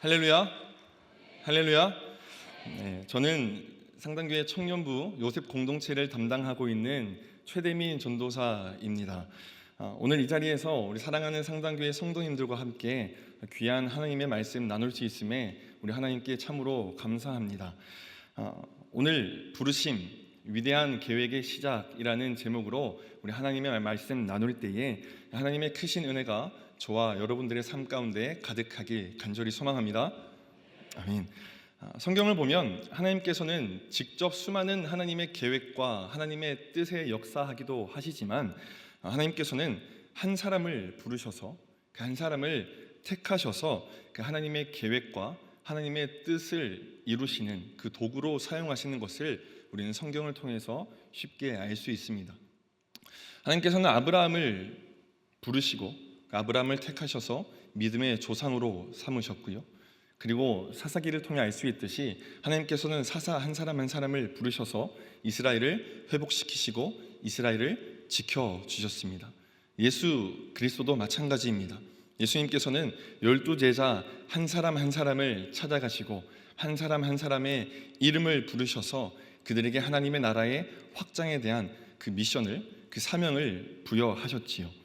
할렐루야, 할렐루야. 네, 저는 상당교회 청년부 요셉 공동체를 담당하고 있는 최대민 전도사입니다. 오늘 이 자리에서 우리 사랑하는 상당교회 성도님들과 함께 귀한 하나님의 말씀 나눌 수 있음에 우리 하나님께 참으로 감사합니다. 오늘 부르심, 위대한 계획의 시작이라는 제목으로 우리 하나님의 말씀 나눌 때에 하나님의 크신 은혜가 저와 여러분들의 삶 가운데 가득하길 간절히 소망합니다. 아멘. 성경을 보면 하나님께서는 직접 수많은 하나님의 계획과 하나님의 뜻에 역사하기도 하시지만 하나님께서는 한 사람을 부르셔서 그 한 사람을 택하셔서 그 하나님의 계획과 하나님의 뜻을 이루시는 그 도구로 사용하시는 것을 우리는 성경을 통해서 쉽게 알 수 있습니다. 하나님께서는 아브라함을 부르시고 아브라함을 택하셔서 믿음의 조상으로 삼으셨고요. 그리고 사사기를 통해 알 수 있듯이 하나님께서는 사사 한 사람 한 사람을 부르셔서 이스라엘을 회복시키시고 이스라엘을 지켜주셨습니다. 예수 그리스도도 마찬가지입니다. 예수님께서는 12제자 한 사람 한 사람을 찾아가시고 한 사람 한 사람의 이름을 부르셔서 그들에게 하나님의 나라의 확장에 대한 그 미션을, 그 사명을 부여하셨지요.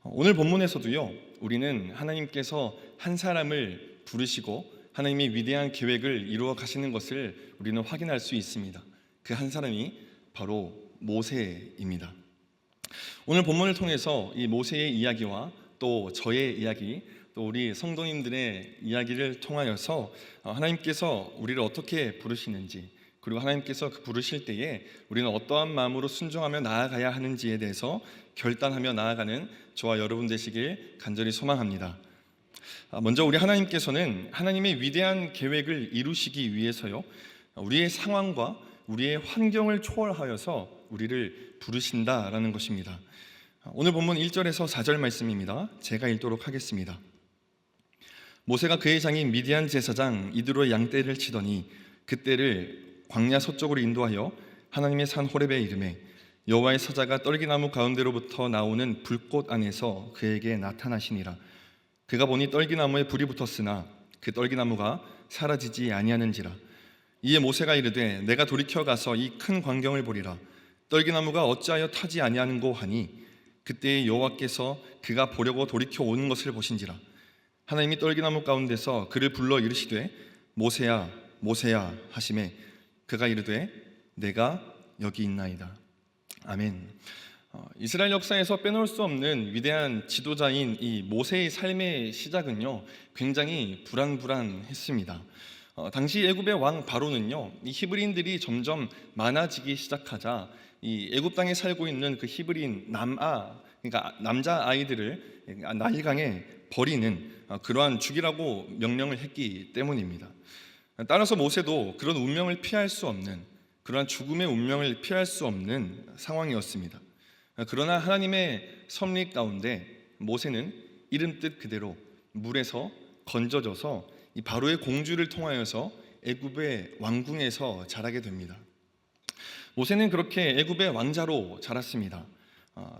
오늘 본문에서도요, 우리는 하나님께서 한 사람을 부르시고 하나님의 위대한 계획을 이루어 가시는 것을 우리는 확인할 수 있습니다. 그 한 사람이 바로 모세입니다. 오늘 본문을 통해서 이 모세의 이야기와 또 저의 이야기, 또 우리 성도님들의 이야기를 통하여서 하나님께서 우리를 어떻게 부르시는지, 그리고 하나님께서 그 부르실 때에 우리는 어떠한 마음으로 순종하며 나아가야 하는지에 대해서 결단하며 나아가는 저와 여러분 되시길 간절히 소망합니다. 먼저 우리 하나님께서는 하나님의 위대한 계획을 이루시기 위해서요, 우리의 상황과 우리의 환경을 초월하여서 우리를 부르신다라는 것입니다. 오늘 본문 1절에서 4절 말씀입니다. 제가 읽도록 하겠습니다. 모세가 그의 장인 미디안 제사장 이드로의 양떼를 치더니 그떼를 광야 서쪽으로 인도하여 하나님의 산 호렙에 이르매 여호와의 사자가 떨기나무 가운데로부터 나오는 불꽃 안에서 그에게 나타나시니라. 그가 보니 떨기나무에 불이 붙었으나 그 떨기나무가 사라지지 아니하는지라. 이에 모세가 이르되 내가 돌이켜 가서 이 큰 광경을 보리라. 떨기나무가 어찌하여 타지 아니하는고 하니 그때에 여호와께서 그가 보려고 돌이켜 오는 것을 보신지라. 하나님이 떨기나무 가운데서 그를 불러 이르시되 모세야 모세야 하시매 그가 이르되 내가 여기 있나이다. 아멘. 이스라엘 역사에서 빼놓을 수 없는 위대한 지도자인 이 모세의 삶의 시작은요, 굉장히 불안불안했습니다. 당시 애굽의 왕 바로는요, 이 히브리인들이 점점 많아지기 시작하자 이 애굽 땅에 살고 있는 그 히브리인 그러니까 남자 아이들을 나일강에 버리는 그러한 죽이라고 명령을 했기 때문입니다. 따라서 모세도 그런 운명을 피할 수 없는, 그러한 죽음의 운명을 피할 수 없는 상황이었습니다. 그러나 하나님의 섭리 가운데 모세는 이름 뜻 그대로 물에서 건져져서 이 바로의 공주를 통하여서 애굽의 왕궁에서 자라게 됩니다. 모세는 그렇게 애굽의 왕자로 자랐습니다.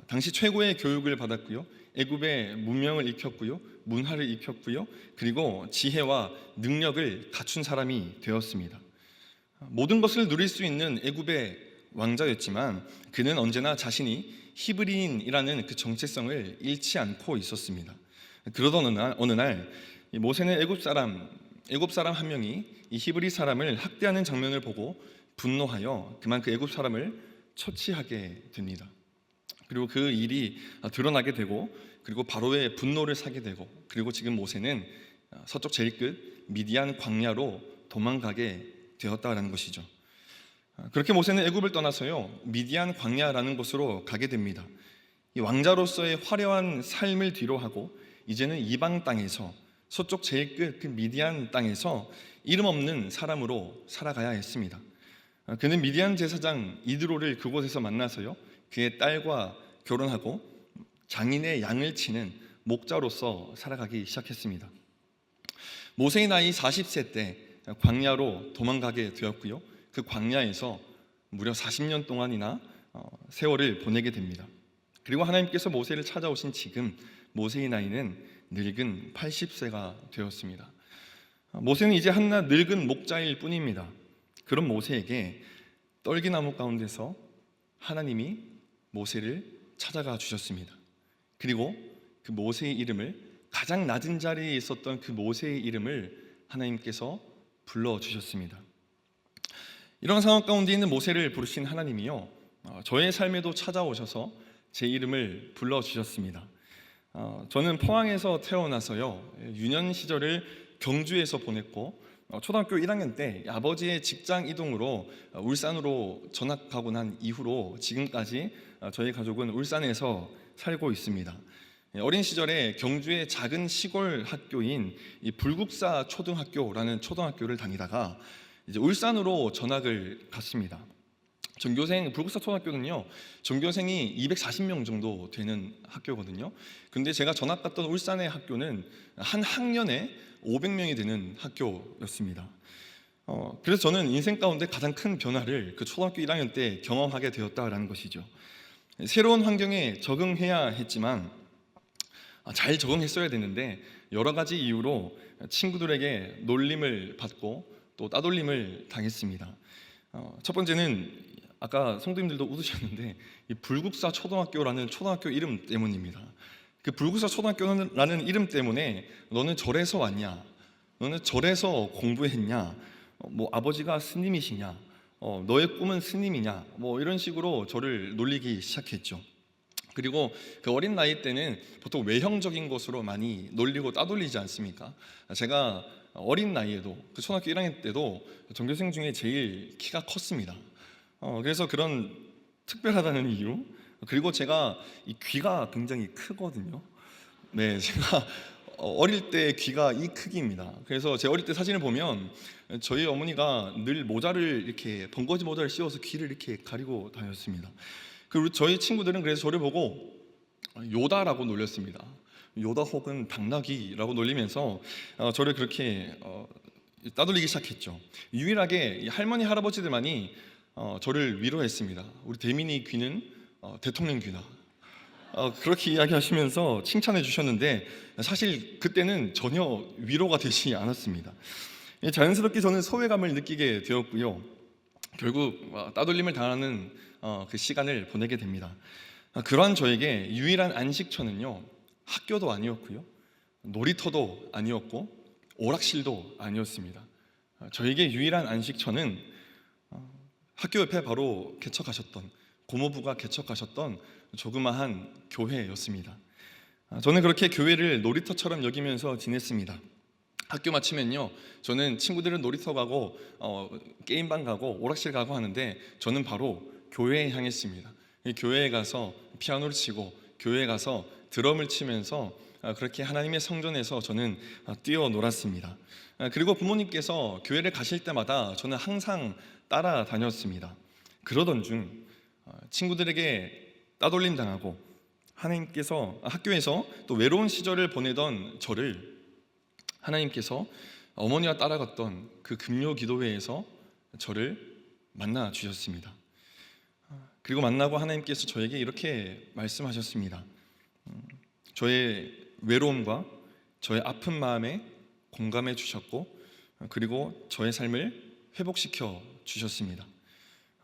당시 최고의 교육을 받았고요, 애굽의 문명을 익혔고요, 문화를 익혔고요, 그리고 지혜와 능력을 갖춘 사람이 되었습니다. 모든 것을 누릴 수 있는 애굽의 왕자였지만 그는 언제나 자신이 히브리인이라는 그 정체성을 잃지 않고 있었습니다. 그러던 어느 날 모세는 애굽 사람 한 명이 이 히브리 사람을 학대하는 장면을 보고 분노하여 그만 그 애굽 사람을 처치하게 됩니다. 그리고 그 일이 드러나게 되고, 그리고 바로의 분노를 사게 되고, 그리고 지금 모세는 서쪽 제일 끝 미디안 광야로 도망가게 되었다라는 것이죠. 그렇게 모세는 애굽을 떠나서요, 미디안 광야라는 곳으로 가게 됩니다. 이 왕자로서의 화려한 삶을 뒤로하고 이제는 이방 땅에서, 서쪽 제일 끝 그 미디안 땅에서 이름 없는 사람으로 살아가야 했습니다. 그는 미디안 제사장 이드로를 그곳에서 만나서요, 그의 딸과 결혼하고 장인의 양을 치는 목자로서 살아가기 시작했습니다. 모세의 나이 40세 때 광야로 도망가게 되었고요, 그 광야에서 무려 40년 동안이나 세월을 보내게 됩니다. 그리고 하나님께서 모세를 찾아오신 지금 모세의 나이는 늙은 80세가 되었습니다. 모세는 이제 한낱 늙은 목자일 뿐입니다. 그런 모세에게 떨기나무 가운데서 하나님이 모세를 찾아가 주셨습니다. 그리고 그 모세의 이름을, 가장 낮은 자리에 있었던 그 모세의 이름을 하나님께서 불러주셨습니다. 이런 상황 가운데 있는 모세를 부르신 하나님이요, 저의 삶에도 찾아오셔서 제 이름을 불러주셨습니다. 저는 포항에서 태어나서요, 유년 시절을 경주에서 보냈고, 초등학교 1학년 때 아버지의 직장 이동으로 울산으로 전학하고 난 이후로 지금까지 저희 가족은 울산에서 살고 있습니다. 어린 시절에 경주의 작은 시골 학교인 이 불국사 초등학교라는 초등학교를 다니다가 이제 울산으로 전학을 갔습니다. 전교생, 불국사 초등학교는요, 전교생이 240명 정도 되는 학교거든요. 근데 제가 전학 갔던 울산의 학교는 한 학년에 500명이 되는 학교였습니다. 그래서 저는 인생 가운데 가장 큰 변화를 그 초등학교 1학년 때 경험하게 되었다라는 것이죠. 새로운 환경에 적응해야 했지만 잘 적응했어야 되는데 여러 가지 이유로 친구들에게 놀림을 받고 또 따돌림을 당했습니다. 첫 번째는 아까 성도님들도 웃으셨는데 이 불국사 초등학교라는 초등학교 이름 때문입니다. 그 불국사 초등학교라는 이름 때문에 너는 절에서 왔냐, 너는 절에서 공부했냐, 뭐 아버지가 스님이시냐, 너의 꿈은 스님이냐, 뭐 이런 식으로 저를 놀리기 시작했죠. 그리고 그 어린 나이 때는 보통 외형적인 것으로 많이 놀리고 따돌리지 않습니까? 제가 어린 나이에도 그 초등학교 1학년 때도 전교생 중에 제일 키가 컸습니다. 그래서 그런 특별하다는 이유, 그리고 제가 이 귀가 굉장히 크거든요. 네, 제가 어릴 때 귀가 이 크기입니다. 그래서 제 어릴 때 사진을 보면 저희 어머니가 늘 모자를 이렇게 번거지 모자를 씌워서 귀를 이렇게 가리고 다녔습니다. 그리고 저희 친구들은 그래서 저를 보고 요다라고 놀렸습니다. 요다 혹은 당나귀라고 놀리면서 저를 그렇게 따돌리기 시작했죠. 유일하게 할머니 할아버지들만이 저를 위로했습니다. 우리 대민이 귀는 대통령 귀다, 그렇게 이야기하시면서 칭찬해 주셨는데 사실 그때는 전혀 위로가 되지 않았습니다. 자연스럽게 저는 소외감을 느끼게 되었고요, 결국 따돌림을 당하는 그 시간을 보내게 됩니다. 그러한 저에게 유일한 안식처는요, 학교도 아니었고요, 놀이터도 아니었고 오락실도 아니었습니다. 저에게 유일한 안식처는 학교 옆에 바로 개척하셨던, 고모부가 개척하셨던 조그마한 교회였습니다. 저는 그렇게 교회를 놀이터처럼 여기면서 지냈습니다. 학교 마치면요, 저는 친구들은 놀이터 가고 게임방 가고 오락실 가고 하는데 저는 바로 교회에 향했습니다. 교회에 가서 피아노를 치고 교회에 가서 드럼을 치면서 그렇게 하나님의 성전에서 저는 뛰어놀았습니다. 그리고 부모님께서 교회를 가실 때마다 저는 항상 따라다녔습니다. 그러던 중 친구들에게 따돌림 당하고 하나님께서 학교에서 또 외로운 시절을 보내던 저를 하나님께서 어머니와 따라갔던 그 금요 기도회에서 저를 만나 주셨습니다. 그리고 만나고 하나님께서 저에게 이렇게 말씀하셨습니다. 저의 외로움과 저의 아픈 마음에 공감해 주셨고, 그리고 저의 삶을 회복시켜 주셨습니다.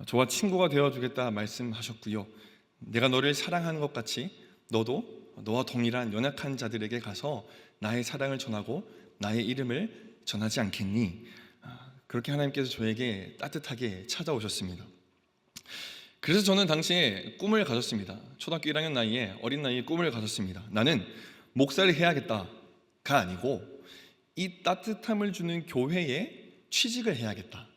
저와 친구가 되어주겠다 말씀하셨고요, 내가 너를 사랑하는 것 같이 너도 너와 동일한 연약한 자들에게 가서 나의 사랑을 전하고 나의 이름을 전하지 않겠니? 그렇게 하나님께서 저에게 따뜻하게 찾아오셨습니다. 그래서 저는 당시에 꿈을 가졌습니다. 초등학교 1학년 나이에, 어린 나이에 꿈을 가졌습니다. 나는 목사를 해야겠다가 아니고 이 따뜻함을 주는 교회에 취직을 해야겠다.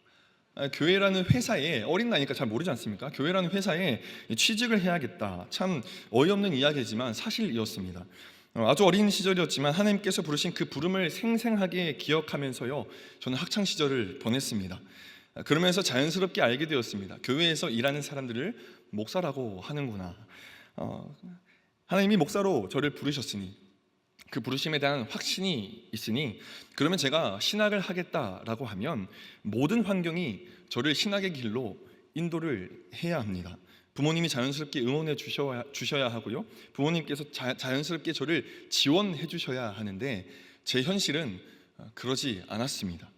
교회라는 회사에, 어린 나이니까 잘 모르지 않습니까? 교회라는 회사에 취직을 해야겠다. 참 어이없는 이야기지만 사실이었습니다. 아주 어린 시절이었지만 하나님께서 부르신 그 부름을 생생하게 기억하면서요, 저는 학창 시절을 보냈습니다. 그러면서 자연스럽게 알게 되었습니다. 교회에서 일하는 사람들을 목사라고 하는구나. 하나님이 목사로 저를 부르셨으니, 그 부르심에 대한 확신이 있으니, 그러면 제가 신학을 하겠다라고 하면 모든 환경이 저를 신학의 길로 인도를 해야 합니다. 부모님이 자연스럽게 응원해 주셔야 하고요, 부모님께서 자연스럽게 저를 지원해 주셔야 하는데 제 현실은 그러지 않았습니다.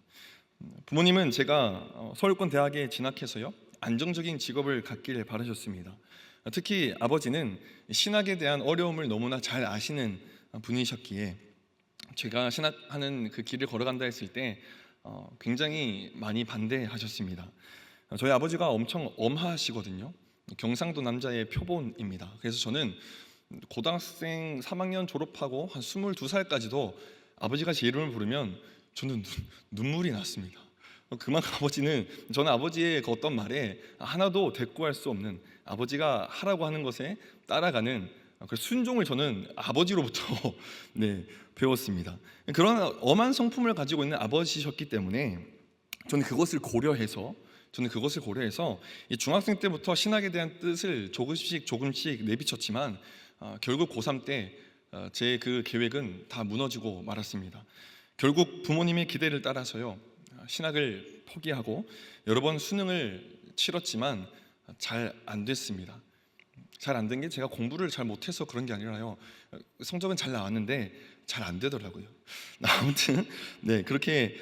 부모님은 제가 서울권 대학에 진학해서요 안정적인 직업을 갖기를 바라셨습니다. 특히 아버지는 신학에 대한 어려움을 너무나 잘 아시는 분이셨기에 제가 신학하는 그 길을 걸어간다 했을 때 굉장히 많이 반대하셨습니다. 저희 아버지가 엄청 엄하시거든요. 경상도 남자의 표본입니다. 그래서 저는 고등학생 3학년 졸업하고 한 22살까지도 아버지가 제 이름을 부르면 저는 눈물이 났습니다. 그만큼 저는 아버지의 그 어떤 말에 하나도 대꾸할 수 없는, 아버지가 하라고 하는 것에 따라가는 그 순종을 저는 아버지로부터 배웠습니다. 그런 엄한 성품을 가지고 있는 아버지셨기 때문에 저는 그것을 고려해서 이 중학생 때부터 신학에 대한 뜻을 조금씩 내비쳤지만 결국 고3 때 제 그 계획은 다 무너지고 말았습니다. 결국 부모님의 기대를 따라서요 신학을 포기하고 여러 번 수능을 치렀지만 잘 안 됐습니다. 잘 안 된 게 제가 공부를 잘 못해서 그런 게 아니라요, 성적은 잘 나왔는데 잘 안 되더라고요. 아무튼 그렇게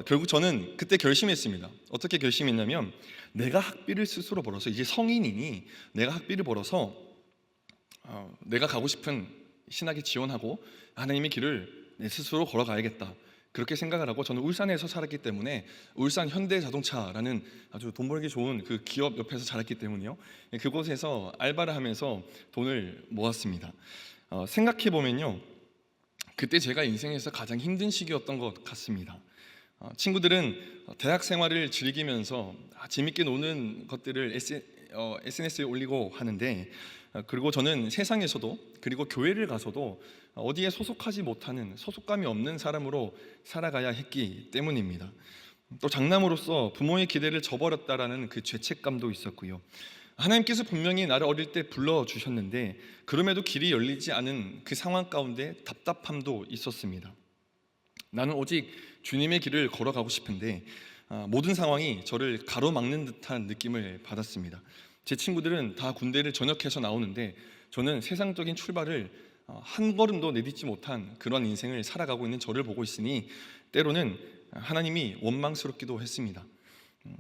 결국 저는 그때 결심했습니다. 어떻게 결심했냐면, 내가 학비를 스스로 벌어서, 이제 성인이니 내가 학비를 벌어서 내가 가고 싶은 신학에 지원하고 하나님의 길을 내 스스로 걸어가야겠다, 그렇게 생각을 하고, 저는 울산에서 살았기 때문에 울산 현대자동차라는 아주 돈 벌기 좋은 그 기업 옆에서 자랐기 때문에요, 그곳에서 알바를 하면서 돈을 모았습니다. 생각해 보면요, 그때 제가 인생에서 가장 힘든 시기였던 것 같습니다. 친구들은 대학 생활을 즐기면서 재밌게 노는 것들을 SNS에 올리고 하는데, 그리고 저는 세상에서도, 그리고 교회를 가서도 어디에 소속하지 못하는, 소속감이 없는 사람으로 살아가야 했기 때문입니다. 또 장남으로서 부모의 기대를 저버렸다라는 그 죄책감도 있었고요. 하나님께서 분명히 나를 어릴 때 불러주셨는데 그럼에도 길이 열리지 않은 그 상황 가운데 답답함도 있었습니다. 나는 오직 주님의 길을 걸어가고 싶은데 모든 상황이 저를 가로막는 듯한 느낌을 받았습니다. 제 친구들은 다 군대를 전역해서 나오는데 저는 세상적인 출발을 한 걸음도 내딛지 못한 그런 인생을 살아가고 있는 저를 보고 있으니 때로는 하나님이 원망스럽기도 했습니다.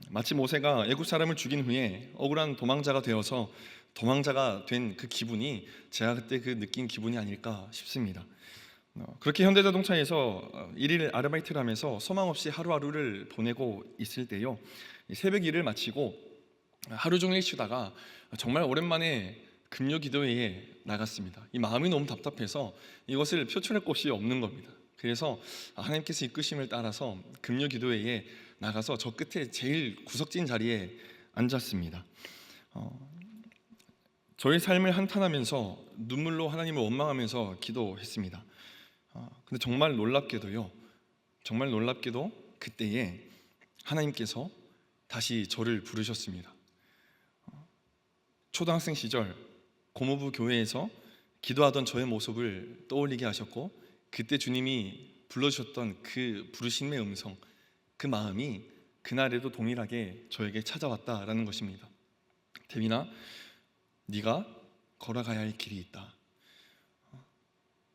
마치 모세가 애굽 사람을 죽인 후에 억울한 도망자가 되어서 도망자가 된 그 기분이 제가 그때 그 느낀 기분이 아닐까 싶습니다. 그렇게 현대자동차에서 일일 아르바이트를 하면서 소망 없이 하루하루를 보내고 있을 때요, 새벽 일을 마치고 하루 종일 쉬다가 정말 오랜만에 금요 기도회에 나갔습니다. 이 마음이 너무 답답해서 이것을 표출할 곳이 없는 겁니다. 그래서 하나님께서 이끄심을 따라서 금요 기도회에 나가서 저 끝에 제일 구석진 자리에 앉았습니다. 저의 삶을 한탄하면서 눈물로 하나님을 원망하면서 기도했습니다. 근데 정말 놀랍게도 그때에 하나님께서 다시 저를 부르셨습니다. 초등학생 시절 고모부 교회에서 기도하던 저의 모습을 떠올리게 하셨고, 그때 주님이 불러주셨던 그 부르심의 음성, 그 마음이 그날에도 동일하게 저에게 찾아왔다라는 것입니다. 대민아, 네가 걸어가야 할 길이 있다.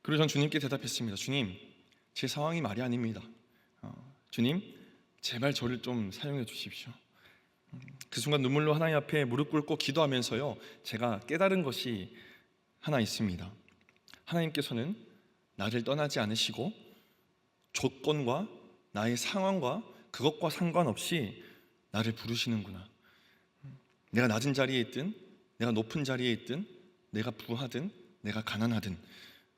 그리고 전 주님께 대답했습니다. 주님, 제 상황이 말이 아닙니다. 주님, 제발 저를 좀 사용해 주십시오. 그 순간 눈물로 하나님 앞에 무릎 꿇고 기도하면서요, 제가 깨달은 것이 하나 있습니다. 하나님께서는 나를 떠나지 않으시고 조건과 나의 상황과 그것과 상관없이 나를 부르시는구나. 내가 낮은 자리에 있든 내가 높은 자리에 있든 내가 부하든 내가 가난하든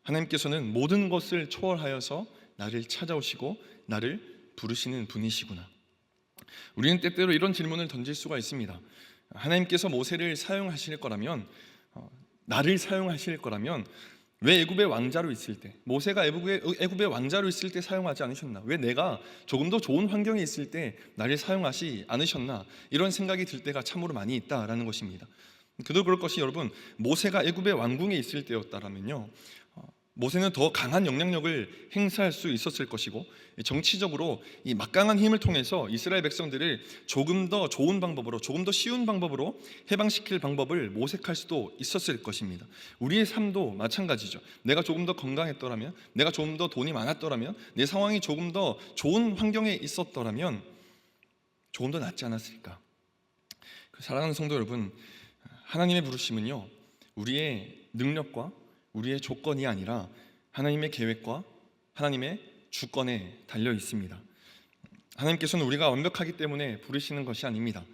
하나님께서는 모든 것을 초월하여서 나를 찾아오시고 나를 부르시는 분이시구나. 우리는 때때로 이런 질문을 던질 수가 있습니다. 하나님께서 모세를 사용하실 거라면, 나를 사용하실 거라면 왜 애굽의 왕자로 있을 때, 모세가 애굽의 왕자로 있을 때 사용하지 않으셨나? 왜 내가 조금 더 좋은 환경에 있을 때 나를 사용하지 않으셨나? 이런 생각이 들 때가 참으로 많이 있다라는 것입니다. 그도 그럴 것이, 여러분, 모세가 애굽의 왕궁에 있을 때였다라면요, 모세는 더 강한 영향력을 행사할 수 있었을 것이고, 정치적으로 이 막강한 힘을 통해서 이스라엘 백성들을 조금 더 좋은 방법으로, 조금 더 쉬운 방법으로 해방시킬 방법을 모색할 수도 있었을 것입니다. 우리의 삶도 마찬가지죠. 내가 조금 더 건강했더라면, 내가 조금 더 돈이 많았더라면, 내 상황이 조금 더 좋은 환경에 있었더라면 조금 더 낫지 않았을까? 사랑하는 성도 여러분, 하나님의 부르심은요, 우리의 능력과 우리의 조건이 아니라 하나님의 계획과 하나님의 주권에 달려 있습니다. 하나님께서는 우리가 완벽하기 때문에 부르시는 것이 아닙니다.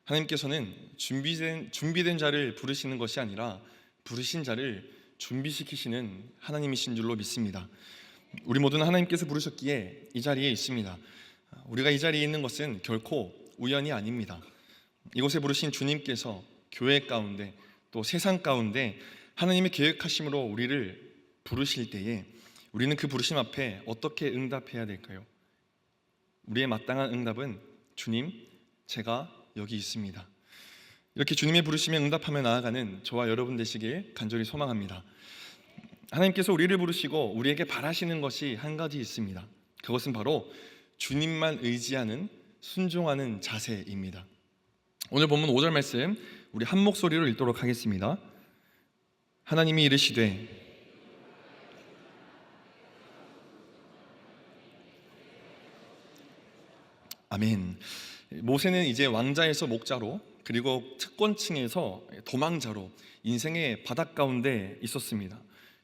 하나님께서는 준비된 자를 부르시는 것이 아니라 부르신 자를 준비시키시는 하나님이신 줄로 믿습니다. 우리 모두는 하나님께서 부르셨기에 이 자리에 있습니다. 우리가 이 자리에 있는 것은 결코 우연이 아닙니다. 이곳에 부르신 주님께서 교회 가운데 또 세상 가운데 하나님의 계획하심으로 우리를 부르실 때에 우리는 그 부르심 앞에 어떻게 응답해야 될까요? 우리의 마땅한 응답은 주님, 제가 여기 있습니다. 이렇게 주님의 부르심에 응답하며 나아가는 저와 여러분 되시길 간절히 소망합니다. 하나님께서 우리를 부르시고 우리에게 바라시는 것이 한 가지 있습니다. 그것은 바로 주님만 의지하는 순종하는 자세입니다. 오늘 본문 5절 말씀 우리 한 목소리로 읽도록 하겠습니다. 하나님이 이르시되 아멘. 모세는 이제 왕자에서 목자로, 그리고 특권층에서 도망자로 인생의 바닥 가운데 있었습니다.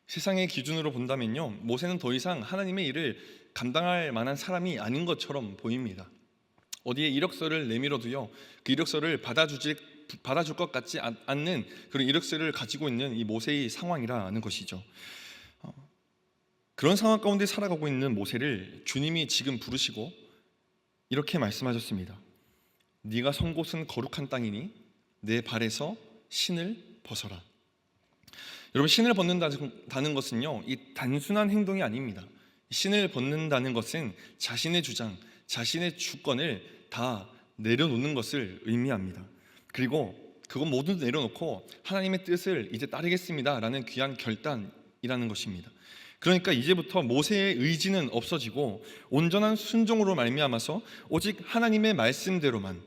세상의 기준으로 본다면요, 모세는 더 이상 하나님의 일을 감당할 만한 사람이 아닌 것처럼 보입니다. 어디에 이력서를 내밀어도요, 그 이력서를 받아줄 것 같지 않는 그런 이력서를 가지고 있는 이 모세의 상황이라는 것이죠. 그런 상황 가운데 살아가고 있는 모세를 주님이 지금 부르시고 이렇게 말씀하셨습니다. 네가 선 곳은 거룩한 땅이니 내 발에서 신을 벗어라. 여러분, 신을 벗는다는 것은요, 이 단순한 행동이 아닙니다. 신을 벗는다는 것은 자신의 주장, 자신의 주권을 다 내려놓는 것을 의미합니다. 그리고 그건 모두 내려놓고 하나님의 뜻을 이제 따르겠습니다 라는 귀한 결단이라는 것입니다. 그러니까 이제부터 모세의 의지는 없어지고 온전한 순종으로 말미암아서 오직 하나님의 말씀대로만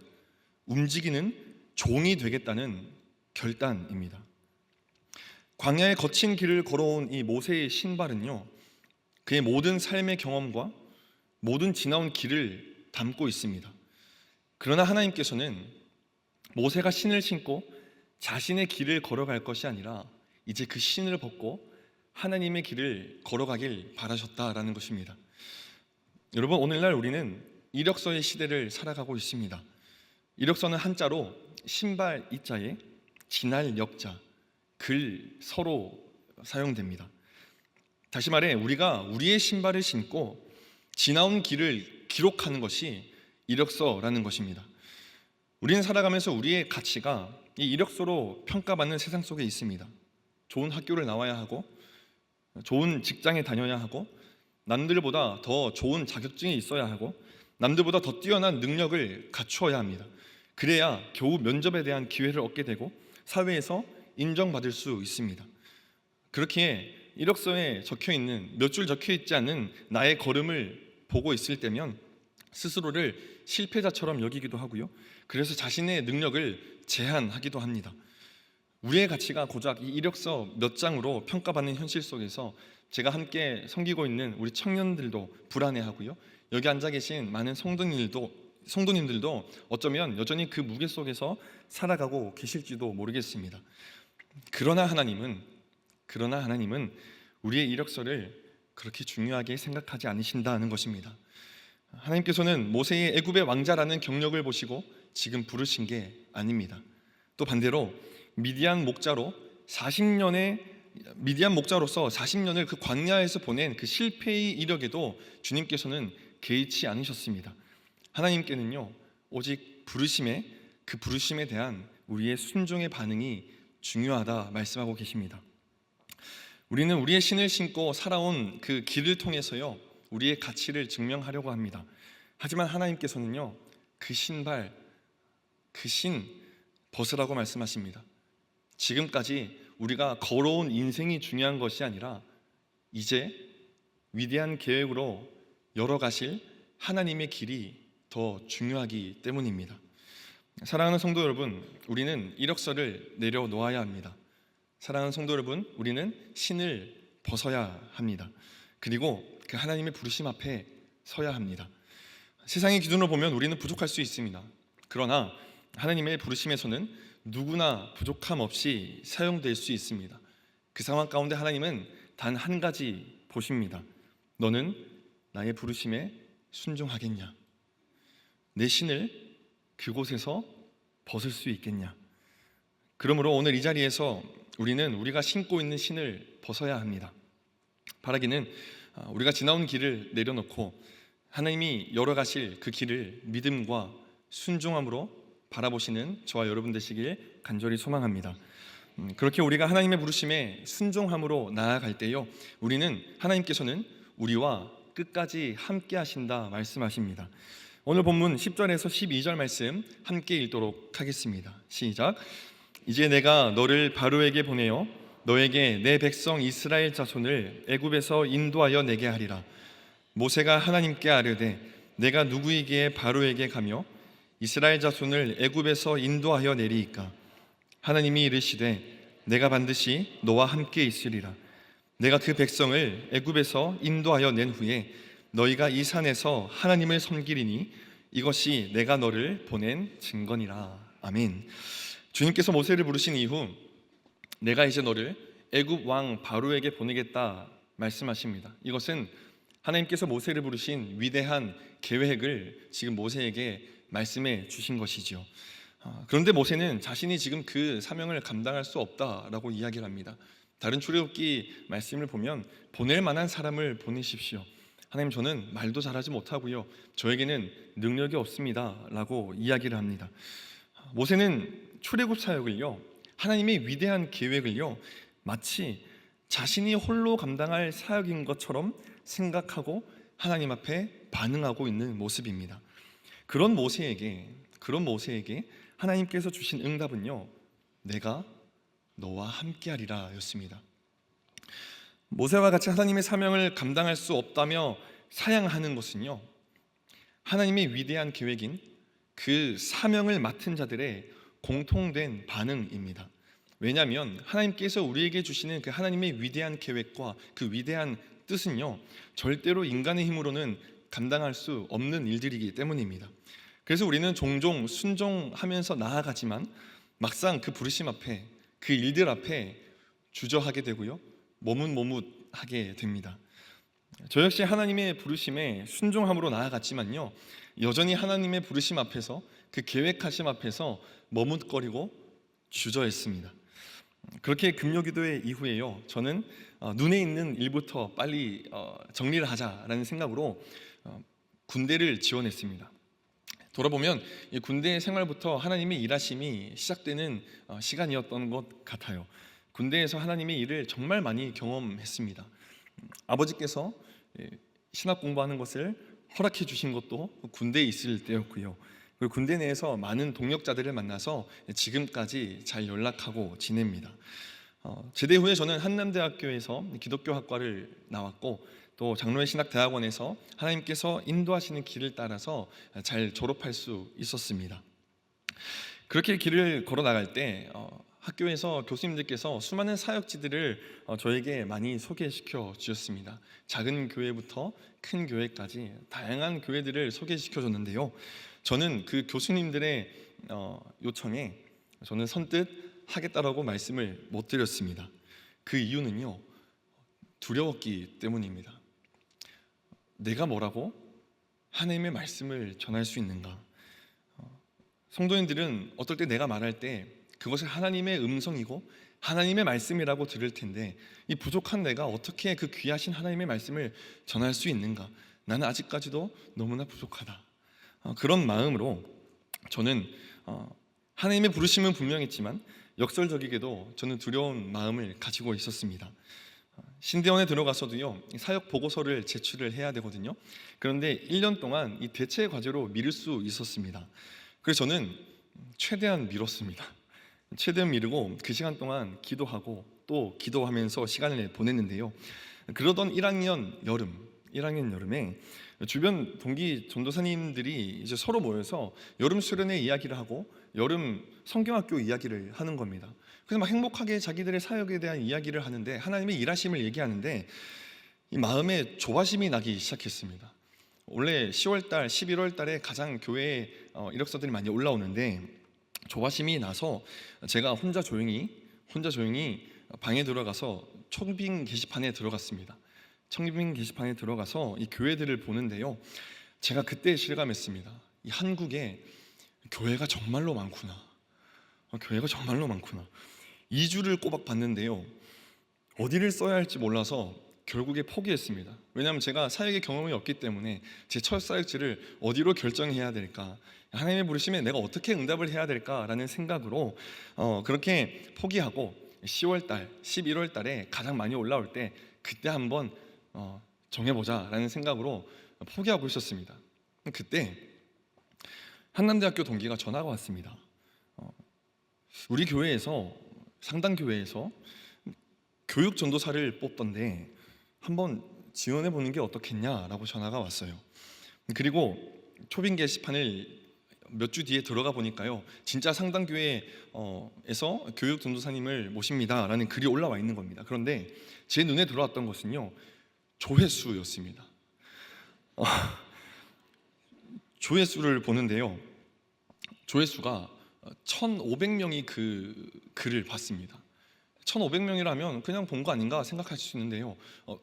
움직이는 종이 되겠다는 결단입니다. 광야의 거친 길을 걸어온 이 모세의 신발은요, 그의 모든 삶의 경험과 모든 지나온 길을 담고 있습니다. 그러나 하나님께서는 모세가 신을 신고 자신의 길을 걸어갈 것이 아니라 이제 그 신을 벗고 하나님의 길을 걸어가길 바라셨다라는 것입니다. 여러분, 오늘날 우리는 이력서의 시대를 살아가고 있습니다. 이력서는 한자로 신발 이자에 지날 역자, 글 서로 사용됩니다. 다시 말해 우리가 우리의 신발을 신고 지나온 길을 기록하는 것이 이력서라는 것입니다. 우리는 살아가면서 우리의 가치가 이 이력서로 평가받는 세상 속에 있습니다. 좋은 학교를 나와야 하고, 좋은 직장에 다녀야 하고, 남들보다 더 좋은 자격증이 있어야 하고, 남들보다 더 뛰어난 능력을 갖추어야 합니다. 그래야 겨우 면접에 대한 기회를 얻게 되고 사회에서 인정받을 수 있습니다. 그렇기에 이력서에 적혀있는, 몇 줄 적혀있지 않은 나의 걸음을 보고 있을 때면 스스로를 실패자처럼 여기기도 하고요, 그래서 자신의 능력을 제한하기도 합니다. 우리의 가치가 고작 이 이력서 몇 장으로 평가받는 현실 속에서 제가 함께 섬기고 있는 우리 청년들도 불안해하고요, 여기 앉아 계신 많은 성도님들도 어쩌면 여전히 그 무게 속에서 살아가고 계실지도 모르겠습니다. 그러나 하나님은 우리의 이력서를 그렇게 중요하게 생각하지 않으신다는 것입니다. 하나님께서는 모세의 애굽의 왕자라는 경력을 보시고 지금 부르신 게 아닙니다. 또 반대로 미디안 목자로서 40년을 그 광야에서 보낸 그 실패의 이력에도 주님께서는 개의치 않으셨습니다. 하나님께는요, 오직 그 부르심에 대한 우리의 순종의 반응이 중요하다 말씀하고 계십니다. 우리는 우리의 신을 신고 살아온 그 길을 통해서요, 우리의 가치를 증명하려고 합니다. 하지만 하나님께서는요, 그 신 벗으라고 말씀하십니다. 지금까지 우리가 걸어온 인생이 중요한 것이 아니라 이제 위대한 계획으로 열어가실 하나님의 길이 더 중요하기 때문입니다. 사랑하는 성도 여러분, 우리는 이력서를 내려놓아야 합니다. 사랑하는 성도 여러분, 우리는 신을 벗어야 합니다. 그리고 그 하나님의 부르심 앞에 서야 합니다. 세상의 기준으로 보면 우리는 부족할 수 있습니다. 그러나 하나님의 부르심에서는 누구나 부족함 없이 사용될 수 있습니다. 그 상황 가운데 하나님은 단 한 가지 보십니다. 너는 나의 부르심에 순종하겠냐? 내 신을 그곳에서 벗을 수 있겠냐? 그러므로 오늘 이 자리에서 우리는 우리가 신고 있는 신을 벗어야 합니다. 바라기는 우리가 지나온 길을 내려놓고 하나님이 열어가실 그 길을 믿음과 순종함으로 바라보시는 저와 여러분 되시길 간절히 소망합니다. 그렇게 우리가 하나님의 부르심에 순종함으로 나아갈 때요, 우리는 하나님께서는 우리와 끝까지 함께 하신다 말씀하십니다. 오늘 본문 10절에서 12절 말씀 함께 읽도록 하겠습니다. 시작. 이제 내가 너를 바로에게 보내어 너에게 내 백성 이스라엘 자손을 애굽에서 인도하여 내게 하리라. 모세가 하나님께 아뢰되 내가 누구이기에 바로에게 가며 이스라엘 자손을 애굽에서 인도하여 내리이까? 하나님이 이르시되 내가 반드시 너와 함께 있으리라. 내가 그 백성을 애굽에서 인도하여 낸 후에 너희가 이 산에서 하나님을 섬기리니 이것이 내가 너를 보낸 증거니라. 아멘. 주님께서 모세를 부르신 이후 내가 이제 너를 애굽 왕 바로에게 보내겠다 말씀하십니다. 이것은 하나님께서 모세를 부르신 위대한 계획을 지금 모세에게 말씀해 주신 것이지요. 그런데 모세는 자신이 지금 그 사명을 감당할 수 없다라고 이야기를 합니다. 다른 출애굽기 말씀을 보면 보낼 만한 사람을 보내십시오. 하나님, 저는 말도 잘하지 못하고요, 저에게는 능력이 없습니다 라고 이야기를 합니다. 모세는 출애굽 사역을요, 하나님의 위대한 계획을요, 마치 자신이 홀로 감당할 사역인 것처럼 생각하고 하나님 앞에 반응하고 있는 모습입니다. 그런 모세에게 하나님께서 주신 응답은요, 내가 너와 함께하리라 였습니다. 모세와 같이 하나님의 사명을 감당할 수 없다며 사양하는 것은요, 하나님의 위대한 계획인 그 사명을 맡은 자들의 공통된 반응입니다. 왜냐하면 하나님께서 우리에게 주시는 그 하나님의 위대한 계획과 그 위대한 뜻은요, 절대로 인간의 힘으로는 감당할 수 없는 일들이기 때문입니다. 그래서 우리는 종종 순종하면서 나아가지만 막상 그 부르심 앞에, 그 일들 앞에 주저하게 되고요, 머뭇머뭇하게 됩니다. 저 역시 하나님의 부르심에 순종함으로 나아갔지만요, 여전히 하나님의 부르심 앞에서, 그 계획하심 앞에서 머뭇거리고 주저했습니다. 그렇게 금요기도회 이후에요, 저는 눈에 있는 일부터 빨리 정리를 하자라는 생각으로 군대를 지원했습니다. 돌아보면 이 군대 생활부터 하나님의 일하심이 시작되는 시간이었던 것 같아요. 군대에서 하나님의 일을 정말 많이 경험했습니다. 아버지께서 신학 공부하는 것을 허락해 주신 것도 군대에 있을 때였고요. 그리고 군대 내에서 많은 동역자들을 만나서 지금까지 잘 연락하고 지냅니다. 제대 후에 저는 한남대학교에서 기독교 학과를 나왔고, 또 장로의 신학대학원에서 하나님께서 인도하시는 길을 따라서 잘 졸업할 수 있었습니다. 그렇게 길을 걸어 나갈 때 학교에서 교수님들께서 수많은 사역지들을 저에게 많이 소개시켜 주셨습니다. 작은 교회부터 큰 교회까지 다양한 교회들을 소개시켜 줬는데요, 저는 그 교수님들의 요청에 저는 선뜻 하겠다라고 말씀을 못 드렸습니다. 그 이유는요, 두려웠기 때문입니다. 내가 뭐라고 하나님의 말씀을 전할 수 있는가? 성도님들은 어떨 때 내가 말할 때 그것이 하나님의 음성이고 하나님의 말씀이라고 들을 텐데, 이 부족한 내가 어떻게 그 귀하신 하나님의 말씀을 전할 수 있는가? 나는 아직까지도 너무나 부족하다. 그런 마음으로 저는 하나님의 부르심은 분명했지만 역설적이게도 저는 두려운 마음을 가지고 있었습니다. 신대원에 들어가서도요, 사역 보고서를 제출을 해야 되거든요. 그런데 1년 동안 이 대체 과제로 미룰 수 있었습니다. 그래서 저는 최대한 미뤘습니다. 최대한 미루고 그 시간 동안 기도하고 또 기도하면서 시간을 보냈는데요, 그러던 1학년 여름에 주변 동기 전도사님들이 이제 서로 모여서 여름 수련회 이야기를 하고 여름 성경학교 이야기를 하는 겁니다. 그래서 막 행복하게 자기들의 사역에 대한 이야기를 하는데 하나님의 일하심을 얘기하는데 이 마음에 조바심이 나기 시작했습니다. 원래 10월달, 11월달에 가장 교회에 이력서들이 많이 올라오는데 조바심이 나서 제가 혼자 조용히 방에 들어가서 청빙 게시판에 들어갔습니다. 청빙 게시판에 들어가서 이 교회들을 보는데요, 제가 그때 실감했습니다. 이 한국에 교회가 정말로 많구나. 교회가 정말로 많구나. 2주를 꼬박 봤는데요, 어디를 써야 할지 몰라서 결국에 포기했습니다. 왜냐하면 제가 사역의 경험이 없기 때문에 제 첫 사역지를 어디로 결정해야 될까, 하나님의 부르심에 내가 어떻게 응답을 해야 될까라는 생각으로 그렇게 포기하고 10월달, 11월달에 가장 많이 올라올 때 그때 한번 정해보자라는 생각으로 포기하고 있었습니다. 그때 한남대학교 동기가 전화가 왔습니다. 우리 교회에서, 상당교회에서 교육 전도사를 뽑던데 한번 지원해보는 게 어떻겠냐라고 전화가 왔어요. 그리고 초빙 게시판을 몇 주 뒤에 들어가 보니까요, 진짜 상당교회에서 교육 전도사님을 모십니다라는 글이 올라와 있는 겁니다. 그런데 제 눈에 들어왔던 것은요, 조회수였습니다. 조회수를 보는데요, 조회수가 1,500명이 그 글을 봤습니다. 1,500명이라면 그냥 본 거 아닌가 생각할 수 있는데요,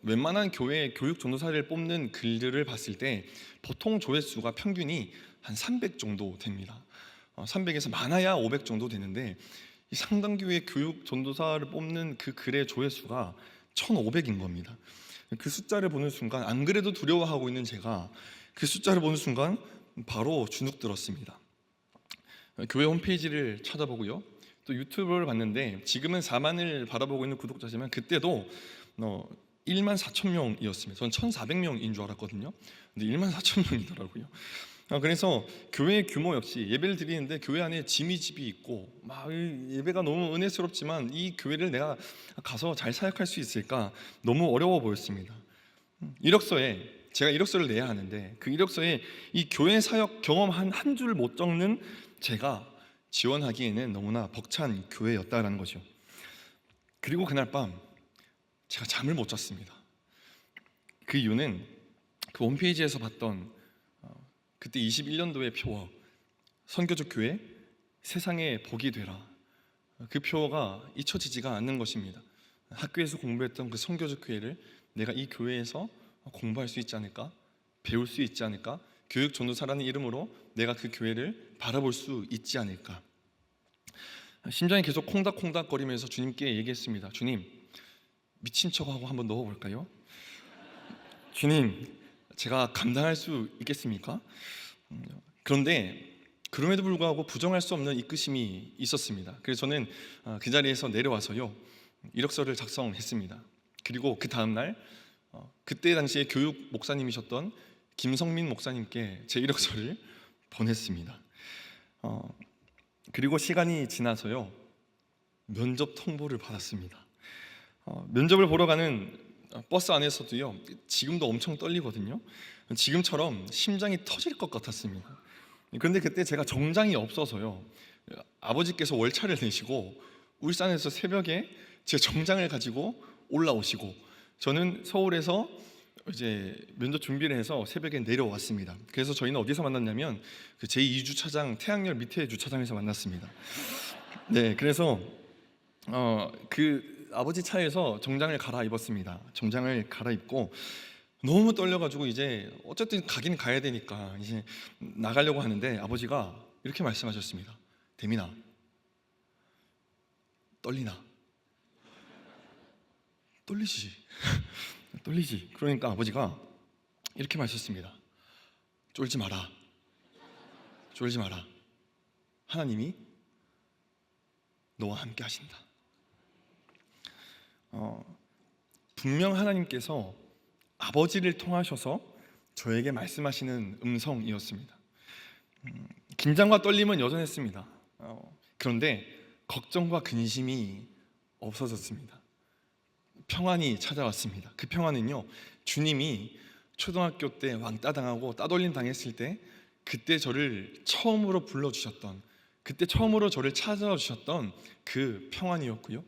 웬만한 교회 교육 전도사를 뽑는 글들을 봤을 때 보통 조회수가 평균이 한 300 정도 됩니다. 300에서 많아야 500 정도 되는데 이 상당교회 교육 전도사를 뽑는 그 글의 조회수가 1,500인 겁니다. 그 숫자를 보는 순간, 안 그래도 두려워하고 있는 제가 그 숫자를 보는 순간 바로 주눅 들었습니다. 교회 홈페이지를 찾아보고요, 또 유튜브를 봤는데 지금은 4만을 바라보고 있는 구독자지만 그때도 1만 4천 명이었습니다. 저는 1,400명인 줄 알았거든요. 근데 1만 4천 명이더라고요. 그래서 교회의 규모 역시 예배를 드리는데 교회 안에 집이 있고 막 예배가 너무 은혜스럽지만 이 교회를 내가 가서 잘 사역할 수 있을까 너무 어려워 보였습니다. 이력서에 제가 이력서를 내야 하는데 그 이력서에 이 교회 사역 경험 한 줄 못 적는 제가 지원하기에는 너무나 벅찬 교회였다라는 거죠. 그리고 그날 밤 제가 잠을 못 잤습니다. 그 이유는 그 홈페이지에서 봤던 그때 21년도의 표어, 선교적 교회 세상에 복이 되라, 그 표어가 잊혀지지가 않는 것입니다. 학교에서 공부했던 그 선교적 교회를 내가 이 교회에서 공부할 수 있지 않을까, 배울 수 있지 않을까, 교육 전도사라는 이름으로 내가 그 교회를 바라볼 수 있지 않을까. 심장이 계속 콩닥콩닥 거리면서 주님께 얘기했습니다. 주님, 미친 척하고 한번 넣어볼까요? 주님, 제가 감당할 수 있겠습니까? 그런데 그럼에도 불구하고 부정할 수 없는 이끄심이 있었습니다. 그래서 저는 그 자리에서 내려와서요, 이력서를 작성했습니다. 그리고 그 다음날 그때 당시에 교육 목사님이셨던 김성민 목사님께 제 이력서를 보냈습니다. 그리고 시간이 지나서요, 면접 통보를 받았습니다. 면접을 보러 가는 버스 안에서도요, 지금도 엄청 떨리거든요. 지금처럼 심장이 터질 것 같았습니다. 그런데 그때 제가 정장이 없어서요, 아버지께서 월차를 내시고 울산에서 새벽에 제 정장을 가지고 올라오시고 저는 서울에서 이제 면접 준비를 해서 새벽에 내려왔습니다. 그래서 저희는 어디서 만났냐면 그 제2주차장 태양열 밑에 주차장에서 만났습니다. 네, 그래서 그 아버지 차에서 정장을 갈아입었습니다. 정장을 갈아입고 너무 떨려가지고 이제 어쨌든 가긴 가야 되니까 이제 나가려고 하는데 아버지가 이렇게 말씀하셨습니다. 대민아, 떨리나? 떨리지. 떨리지. 그러니까 아버지가 이렇게 말씀하셨습니다. 쫄지 마라. 쫄지 마라. 하나님이 너와 함께 하신다. 분명 하나님께서 아버지를 통하셔서 저에게 말씀하시는 음성이었습니다. 긴장과 떨림은 여전했습니다. 그런데 걱정과 근심이 없어졌습니다. 평안이 찾아왔습니다. 그 평안은요, 주님이 초등학교 때 왕따 당하고 따돌림 당했을 때 그때 저를 처음으로 불러주셨던, 그때 처음으로 저를 찾아와 주셨던 그 평안이었고요.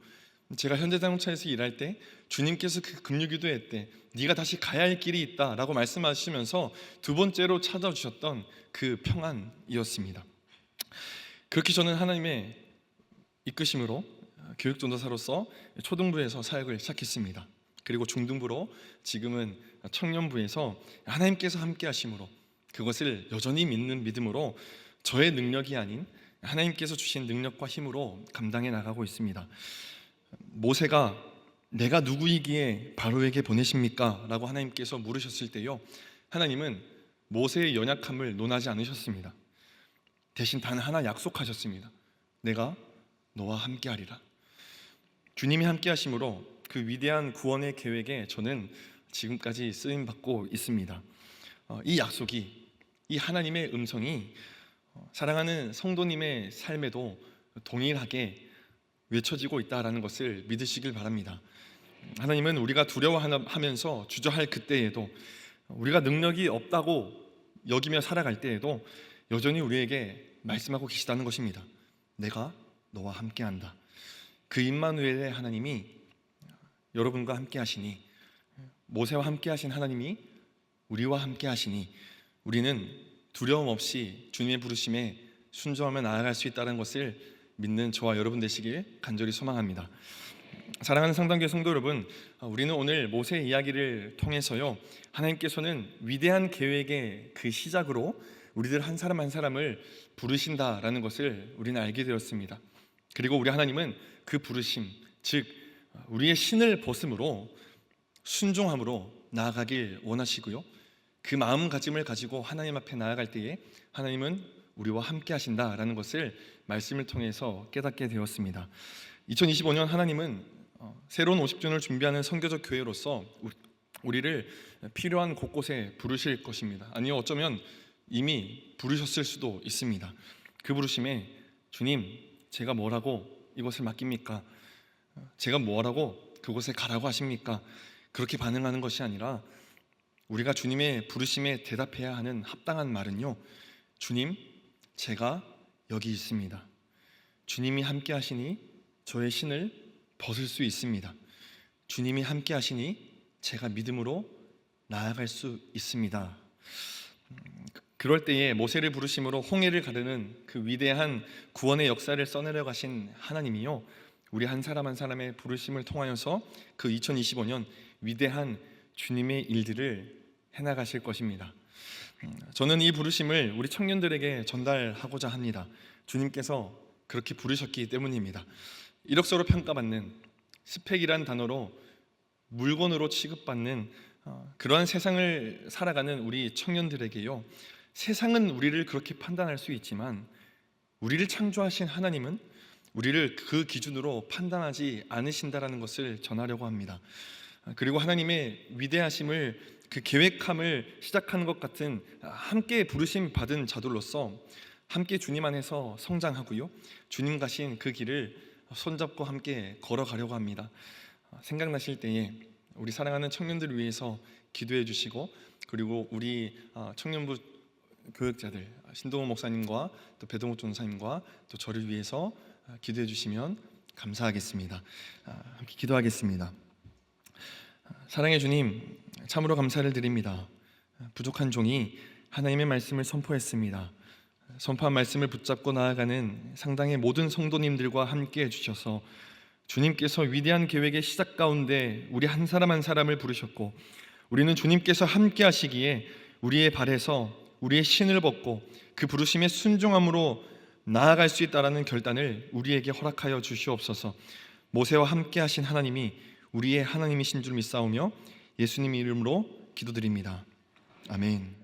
제가 현대자동차에서 일할 때 주님께서 그 금요기도회 때 네가 다시 가야 할 길이 있다라고 말씀하시면서 두 번째로 찾아와 주셨던 그 평안이었습니다. 그렇게 저는 하나님의 이끄심으로 교육전도사로서 초등부에서 사역을 시작했습니다. 그리고 중등부로 지금은 청년부에서 하나님께서 함께 하심으로 그것을 여전히 믿는 믿음으로 저의 능력이 아닌 하나님께서 주신 능력과 힘으로 감당해 나가고 있습니다. 모세가 내가 누구이기에 바로에게 보내십니까? 라고 하나님께서 물으셨을 때요, 하나님은 모세의 연약함을 논하지 않으셨습니다. 대신 단 하나 약속하셨습니다. 내가 너와 함께하리라. 주님이 함께하심으로 그 위대한 구원의 계획에 저는 지금까지 쓰임받고 있습니다. 이 약속이, 이 하나님의 음성이 사랑하는 성도님의 삶에도 동일하게 외쳐지고 있다는 것을 믿으시길 바랍니다. 하나님은 우리가 두려워하면서 주저할 그때에도, 우리가 능력이 없다고 여기며 살아갈 때에도 여전히 우리에게 말씀하고 계시다는 것입니다. 내가 너와 함께한다. 그 임마누엘의 하나님이 여러분과 함께 하시니, 모세와 함께 하신 하나님이 우리와 함께 하시니 우리는 두려움 없이 주님의 부르심에 순종하며 나아갈 수 있다는 것을 믿는 저와 여러분 되시길 간절히 소망합니다. 사랑하는 상당교회 성도 여러분, 우리는 오늘 모세 이야기를 통해서요, 하나님께서는 위대한 계획의 그 시작으로 우리들 한 사람 한 사람을 부르신다라는 것을 우리는 알게 되었습니다. 그리고 우리 하나님은 그 부르심, 즉 우리의 신을 벗음으로 순종함으로 나아가길 원하시고요, 그 마음가짐을 가지고 하나님 앞에 나아갈 때에 하나님은 우리와 함께 하신다라는 것을 말씀을 통해서 깨닫게 되었습니다. 2025년 하나님은 새로운 50주년을 준비하는 선교적 교회로서 우리를 필요한 곳곳에 부르실 것입니다. 아니요, 어쩌면 이미 부르셨을 수도 있습니다. 그 부르심에 주님, 제가 뭐라고 이것을 맡깁니까? 제가 뭐라고 그곳에 가라고 하십니까? 그렇게 반응하는 것이 아니라 우리가 주님의 부르심에 대답해야 하는 합당한 말은요, 주님, 제가 여기 있습니다. 주님이 함께 하시니 저의 신을 벗을 수 있습니다. 주님이 함께 하시니 제가 믿음으로 나아갈 수 있습니다. 그럴 때에 모세를 부르심으로 홍해를 가르는 그 위대한 구원의 역사를 써내려 가신 하나님이요, 우리 한 사람 한 사람의 부르심을 통하여서 그 2025년 위대한 주님의 일들을 해나가실 것입니다. 저는 이 부르심을 우리 청년들에게 전달하고자 합니다. 주님께서 그렇게 부르셨기 때문입니다. 이력서로 평가받는, 스펙이란 단어로 물건으로 취급받는 그러한 세상을 살아가는 우리 청년들에게요, 세상은 우리를 그렇게 판단할 수 있지만 우리를 창조하신 하나님은 우리를 그 기준으로 판단하지 않으신다라는 것을 전하려고 합니다. 그리고 하나님의 위대하심을, 그 계획함을 시작하는 것 같은 함께 부르심 받은 자들로서 함께 주님 안에서 성장하고요, 주님 가신 그 길을 손잡고 함께 걸어가려고 합니다. 생각나실 때에 우리 사랑하는 청년들을 위해서 기도해 주시고, 그리고 우리 청년부 교육자들 신동호 목사님과 또 배동욱 전사님과 또 저를 위해서 기도해 주시면 감사하겠습니다. 함께 기도하겠습니다. 사랑의 주님, 참으로 감사를 드립니다. 부족한 종이 하나님의 말씀을 선포했습니다. 선포한 말씀을 붙잡고 나아가는 상당의 모든 성도님들과 함께 해주셔서 주님께서 위대한 계획의 시작 가운데 우리 한 사람 한 사람을 부르셨고, 우리는 주님께서 함께 하시기에 우리의 발에서 우리의 신을 벗고 그 부르심에 순종함으로 나아갈 수 있다라는 결단을 우리에게 허락하여 주시옵소서. 모세와 함께 하신 하나님이 우리의 하나님이신 줄 믿사오며 예수님 이름으로 기도드립니다. 아멘.